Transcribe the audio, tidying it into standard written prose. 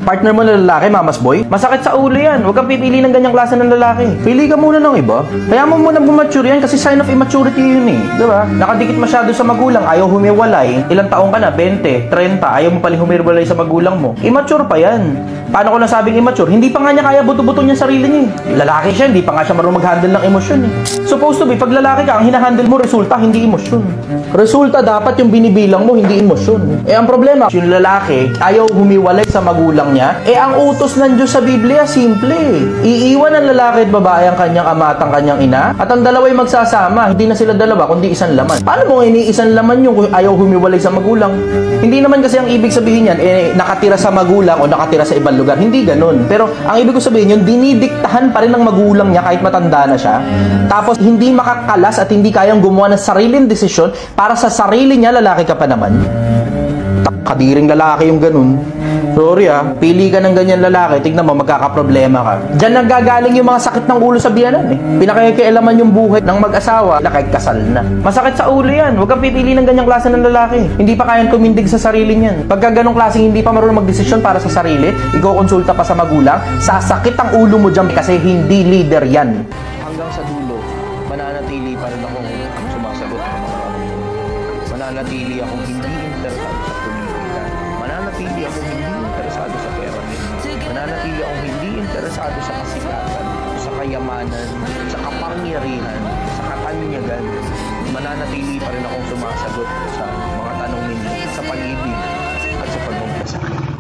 partner mo na lalaki, mamas boy, masakit sa ulo yan. Huwag kang pipili ng ganyang klase ng lalaki. Pili ka muna ng iba. Kaya mo muna bumature yan kasi sign of immaturity yun eh. Diba? Nakadikit masyado sa magulang, ayaw humiwalay. Ilang taong ka na? 20, 30, ayaw mo paling humiwalay sa magulang mo. Immature pa yan. Paano ko nasabing immature? Hindi pa nga niya kaya buto-buto niya sarili niya eh. Lalaki siya, hindi pa nga siya marunong mag-handle ng emosyon eh. Supposed to be, pag lalaki ka, ang hinahandle mo, resulta, hindi emosyon. Resulta dapat yung binibilang mo, hindi emosyon. Eh ang problema, yung lalaki, ayaw humiwalay sa magulang niya, eh ang utos ng Diyos sa Biblia, simple. Iiwan ng lalaki at babae ang kanyang ama at ang kanyang ina, at ang dalawa'y magsasama. Hindi na sila dalawa, kundi isang laman. Paano mo iniisang laman yung ayaw humiwalay sa magulang? Hindi naman kasi ang ibig sabihin yan, eh nakatira sa magulang o nakatira sa ibang lugar. Hindi ganun. Pero ang ibig ko sabihin yun, dinidiktahan pa rin ng magulang niya kahit matanda na siya. Tapos hindi makakalas at hindi kayang gumawa ng sariling desisyon para sa sarili niya, lalaki ka pa naman. Kadiring lalaki yung ganun. Sorry pili ka ng ganyan lalaki, tignan mo, magkakaproblema ka. Diyan nanggagaling yung mga sakit ng ulo sa biyanan eh. Pinakikialaman yung buhay ng mag-asawa, nakikasal na. Masakit sa ulo yan. Huwag kang pipili ng ganyang klase ng lalaki. Hindi pa kayang tumindig sa sarili niyan. Pagka ganong klaseng hindi pa marunong magdesisyon para sa sarili, iko-konsulta pa sa magulang, sasakit ang ulo mo dyan kasi hindi leader yan. Hanggang sa dulo, mananatili pa rin akong sumasagot ng mga tanong. Mananatili akong hindi interesado sa politika. Mananatili akong hindi interesado sa pera. Mananatili akong hindi interesado sa kasikatan, sa kayamanan, sa kapangyarihan, sa katanyagan. Mananatili pa rin akong sumasagot sa mga tanong ninyo sa pag-ibig at sa pagmamahal.